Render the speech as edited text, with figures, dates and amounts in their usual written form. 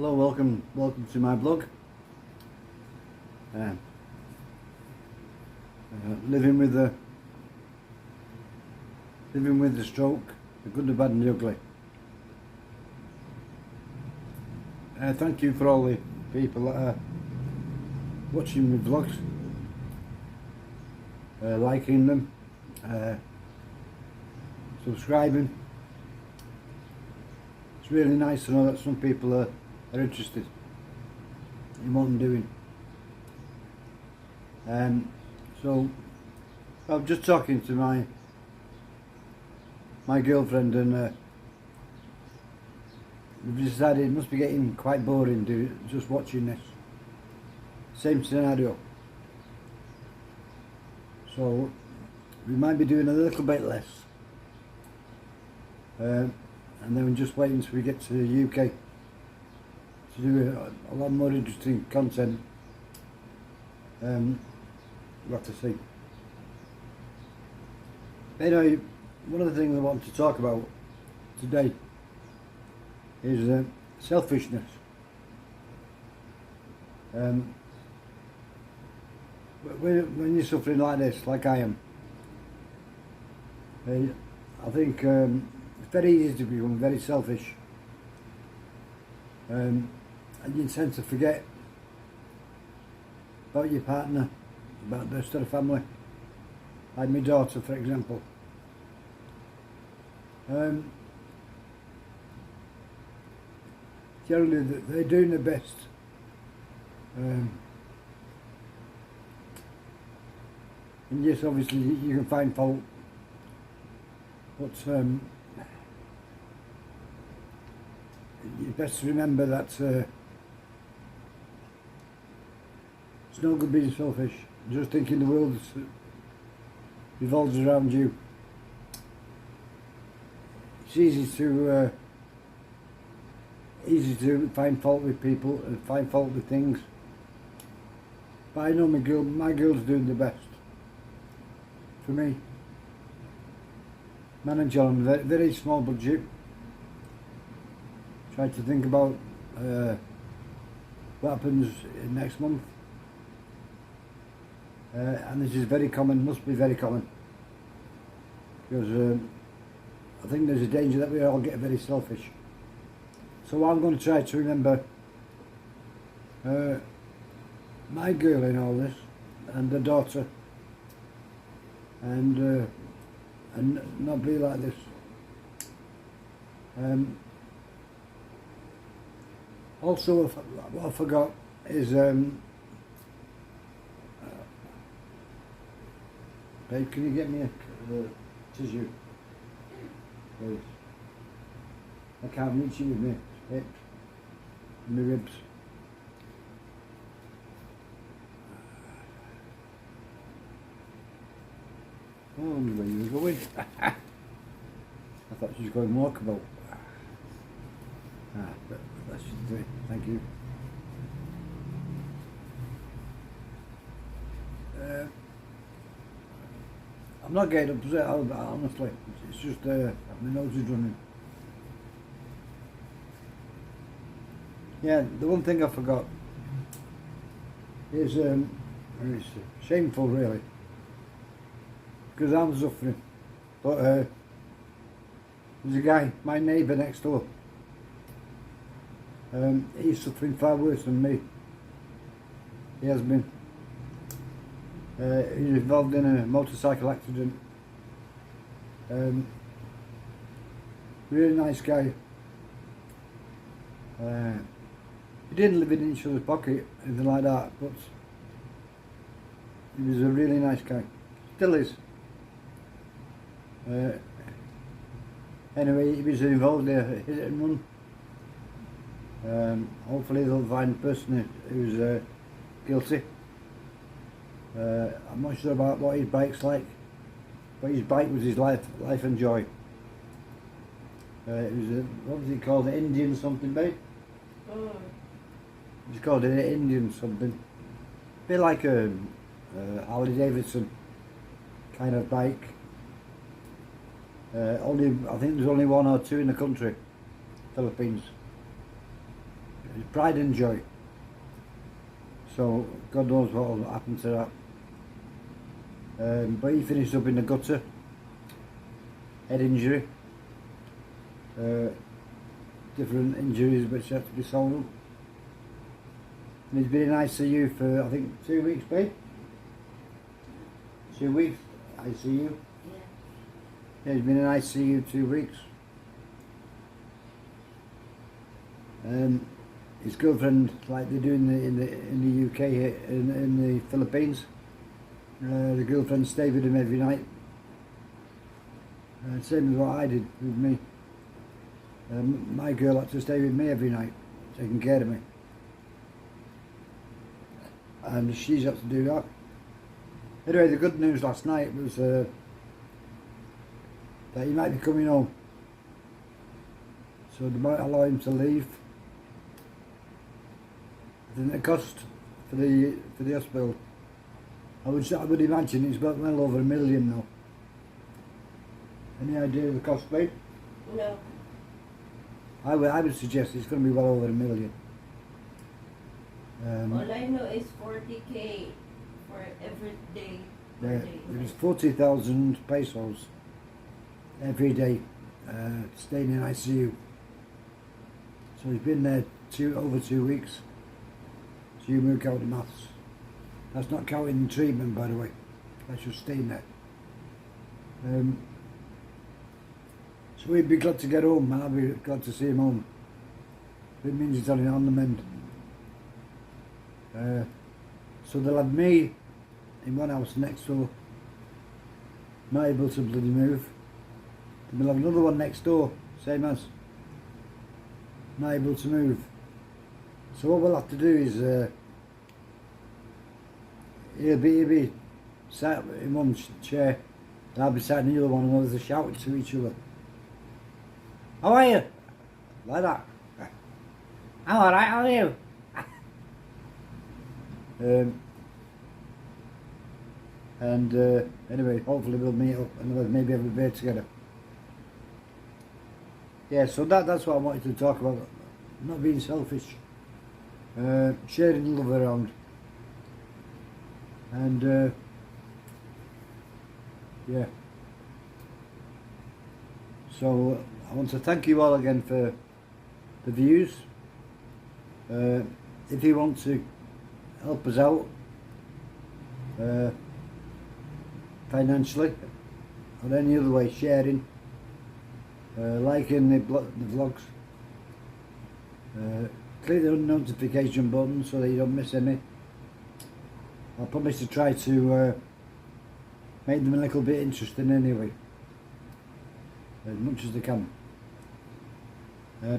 Hello, welcome to my blog. Living with the stroke, the good, the bad, and the ugly. Thank you for all the people that are watching my vlogs, liking them, subscribing. It's really nice to know that some people are interested in what I'm doing. So I'm just talking to my girlfriend, and we've decided it must be getting quite boring just watching this same scenario. So we might be doing a little bit less, and then we're just waiting until we get to the UK to do a lot more interesting content. We'll have to see. Anyway, one of the things I want to talk about today is selfishness. When you're suffering like this, like I am, I think it's very easy to become very selfish, and you tend to forget about your partner, about the rest of the family, like my daughter, for example. Generally, they're doing their best. And yes, obviously, you can find fault, but you best remember that it's no good being selfish, just thinking the world revolves around you. It's easy to find fault with people and find fault with things, but I know my girl's doing the best for me. Manage on a very small budget. Try to think about what happens next month. And this is very common, must be very common, because I think there's a danger that we all get very selfish. So I'm going to try to remember my girl in all this, and the daughter, and not be like this. Also, what I forgot is babe, can you get me a tissue, please? I can't reach you with my hips and my ribs. Oh, where you were going? I thought she was going walkabout. But that should do it. Thank you. I'm not getting upset, honestly. It's just my nose is running. Yeah, the one thing I forgot is it's shameful, really, because I'm suffering. But there's a guy, my neighbour next door. He's suffering far worse than me. He has been. He's involved in a motorcycle accident. Really nice guy. He didn't live in each other's pocket, anything like that, but he was a really nice guy. Still is. Anyway, he was involved in a hit and run. Hopefully they'll find the person who's guilty. I'm not sure about what his bike's like, but his bike was his life and joy. It was what was it called? An Indian something, babe? Oh. It's called an Indian something. A bit like a Harley Davidson kind of bike. I think there's only one or two in the country, Philippines. his pride and joy. So God knows what will happen to that. But he finished up in the gutter, head injury, different injuries which have to be solved. And he's been in ICU for, I think, 2 weeks, babe? 2 weeks, ICU? Yeah, he's been in ICU 2 weeks. His girlfriend, like they do in the UK here, in the Philippines, the girlfriend stayed with him every night. Same as what I did with me. My girl had to stay with me every night, taking care of me. And she's had to do that. Anyway, the good news last night was that he might be coming home. So they might allow him to leave. I think the cost for the hospital, I would imagine it's well over $1 million now. Any idea of the cost, mate? No. I would suggest it's going to be well over $1 million. All I know is 40K for every day. Yeah, it was 40,000 pesos every day, staying in ICU. So he's been there over 2 weeks. So you work out the maths. That's not counting the treatment, by the way. That's just staying there. So he'd be glad to get home, and I'd be glad to see him home. It means he's on the mend. So they'll have me in one house next door, not able to bloody move. They'll have another one next door, same as, not able to move. So what we'll have to do is, he'll be sat in one chair, and I'll be sat in the other one, and we'll shout to each other. How are you? Like that. I'm alright, how are you? Anyway, hopefully we'll meet up and we'll maybe have a beer together. Yeah, so that's what I wanted to talk about. Not being selfish. Sharing love around. And yeah. So I want to thank you all again for the views. If you want to help us out financially or any other way, sharing, liking the vlogs, click the notification button so that you don't miss any. I promise to try to make them a little bit interesting anyway, as much as I can.